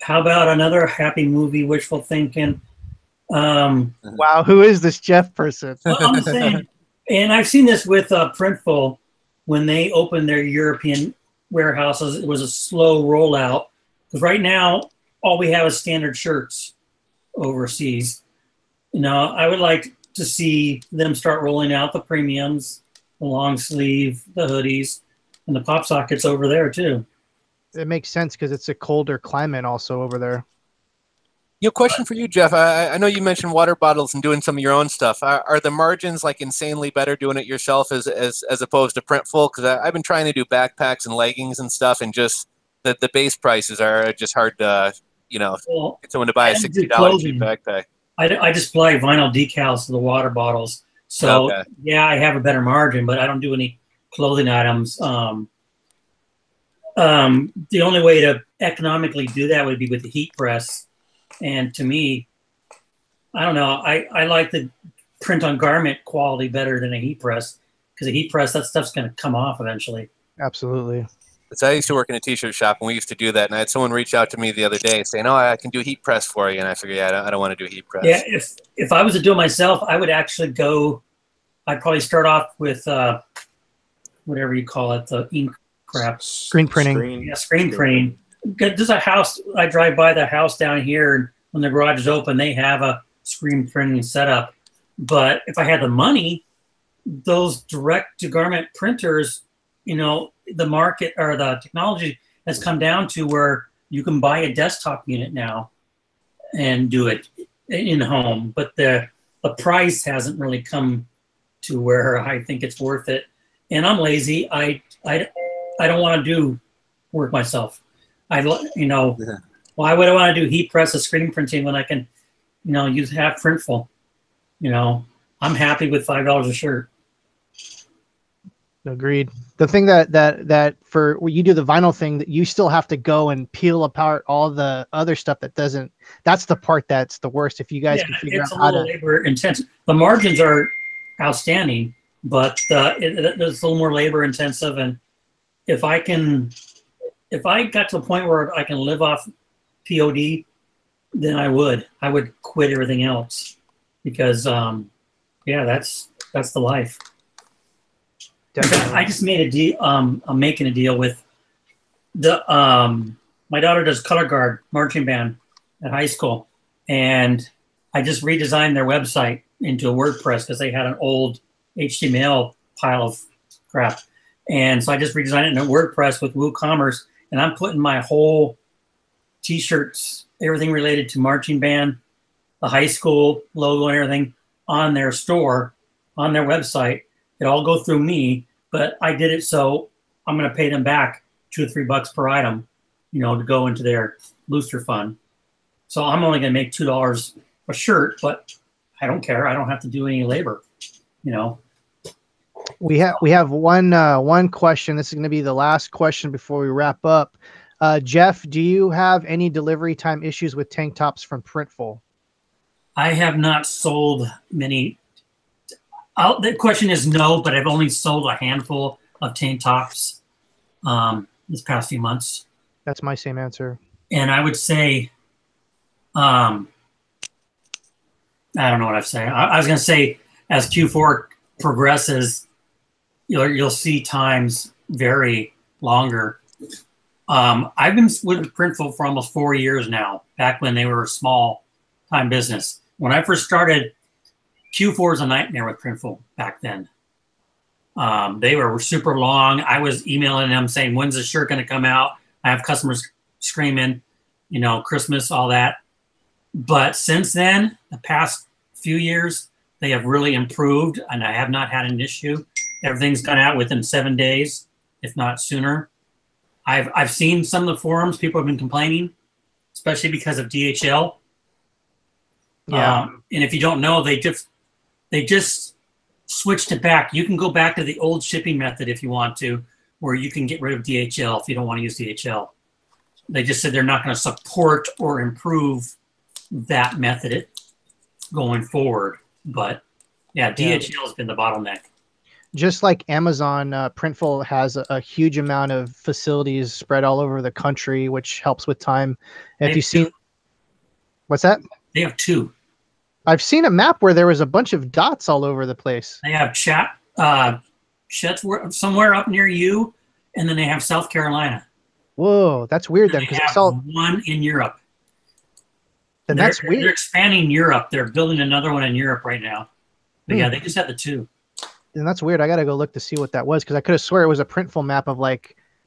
how about another happy movie, wishful thinking? Wow. Who is this Jeff person? Well, I'm just saying, and I've seen this with Printful when they opened their European warehouses. It was a slow rollout because right now all we have is standard shirts overseas. You know, I would like to see them start rolling out the premiums, the long sleeve, the hoodies, and the pop sockets over there too. It makes sense because it's a colder climate also over there. You know, question for you, Jeff. I know you mentioned water bottles and doing some of your own stuff. Are the margins like insanely better doing it yourself as opposed to Printful? Because I've been trying to do backpacks and leggings and stuff, and just the base prices are just hard to, get someone to buy a $60 cheap backpack. I just apply vinyl decals to the water bottles. So, okay. Yeah, I have a better margin, but I don't do any clothing items. The only way to economically do that would be with the heat press. And to me, I don't know, I like the print on garment quality better than a heat press, because a heat press, that stuff's going to come off eventually. Absolutely. So I used to work in a t-shirt shop, and we used to do that. And I had someone reach out to me the other day saying, "Oh, I can do heat press for you." And I figured, I don't want to do heat press. Yeah, if I was to do it myself, I would actually I'd probably start off with whatever you call it, the ink crap. Screen printing. Yeah, screen printing. There's a house, I drive by the house down here, and when the garage is open, they have a screen printing setup. But if I had the money, those direct-to-garment printers you know, the market or the technology has come down to where you can buy a desktop unit now and do it in home, but the price hasn't really come to where I think it's worth it. And I'm lazy. I don't want to do work myself. You know, why would I want to do heat press or screen printing when I can, you know, have Printful? You know, I'm happy with $5 a shirt. Agreed. The thing that for when you do the vinyl thing, that you still have to go and peel apart all the other stuff that doesn't. That's the part that's the worst. If you guys can figure out how to. It's a little labor intensive. The margins are outstanding, but it's a little more labor intensive. And if I got to a point where I can live off POD, then I would quit everything else because yeah, that's the life. Definitely. I just made a deal. I'm making a deal with the my daughter does color guard marching band at high school, and I just redesigned their website into a WordPress because they had an old HTML pile of crap, and so I just redesigned it in a WordPress with WooCommerce, and I'm putting my whole T-shirts, everything related to marching band, the high school logo and everything on their store, on their website. It all go through me, but I did it so I'm going to pay them back $2 or $3 per item, you know, to go into their booster fund. So I'm only going to make $2 a shirt, but I don't care. I don't have to do any labor, you know. We have one question. This is going to be the last question before we wrap up. Jeff, do you have any delivery time issues with tank tops from Printful? I have not sold many. The question is no, but I've only sold a handful of tank tops this past few months. That's my same answer. And I would say, I don't know what I'd say. I was going to say, as Q4 progresses, you'll see times vary longer. I've been with Printful for almost 4 years now, back when they were a small time business. When I first started, Q4 was a nightmare with Printful back then. They were super long. I was emailing them saying, when's the shirt going to come out? I have customers screaming, you know, Christmas, all that. But since then, the past few years, they have really improved, and I have not had an issue. Everything's gone out within 7 days, if not sooner. I've seen some of the forums, people have been complaining, especially because of DHL. Yeah. And if you don't know, they just switched it back. You can go back to the old shipping method if you want to, where you can get rid of DHL if you don't want to use DHL. They just said they're not going to support or improve that method going forward. But yeah, DHL has been the bottleneck. Just like Amazon, Printful has a huge amount of facilities spread all over the country, which helps with time. If you've seen, what's that? They have 2. I've seen a map where there was a bunch of dots all over the place. They have Chet's somewhere up near you, and then they have South Carolina. Whoa, that's weird then, They because have I saw one in Europe. then that's weird. They're expanding Europe. They're building another one in Europe right now. But yeah, they just have the 2. And that's weird. I got to go look to see what that was, because I could have swear it was a Printful map of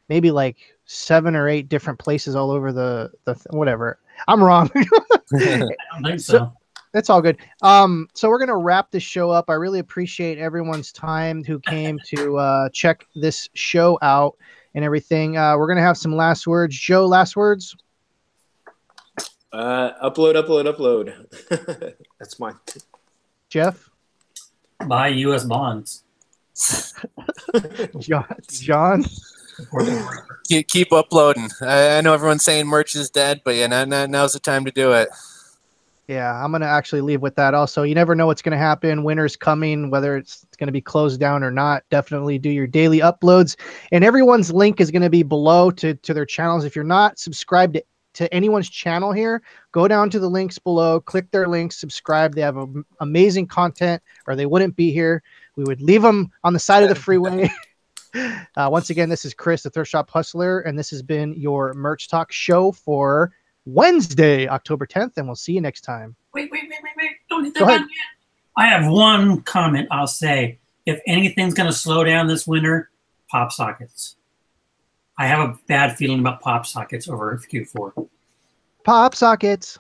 maybe 7 or 8 different places all over the whatever. I'm wrong. I don't think so. That's all good. So we're gonna wrap this show up. I really appreciate everyone's time who came to check this show out and everything. We're gonna have some last words. Joe, last words. Upload. That's mine. Jeff. Buy U.S. bonds. John. Keep uploading. I know everyone's saying merch is dead, but yeah, now's the time to do it. Yeah, I'm going to actually leave with that also. You never know what's going to happen. Winter's coming, whether it's going to be closed down or not. Definitely do your daily uploads. And everyone's link is going to be below to their channels. If you're not subscribed to anyone's channel here, go down to the links below, click their links, subscribe. They have amazing content, or they wouldn't be here. We would leave them on the side of the freeway. Once again, this is Chris, the Thrift Shop Hustler, and this has been your Merch Talk show for Wednesday, October 10th, and we'll see you next time. Wait. Don't hit that button yet. I have one comment I'll say. If anything's going to slow down this winter, pop sockets. I have a bad feeling about pop sockets over Q4. Pop sockets.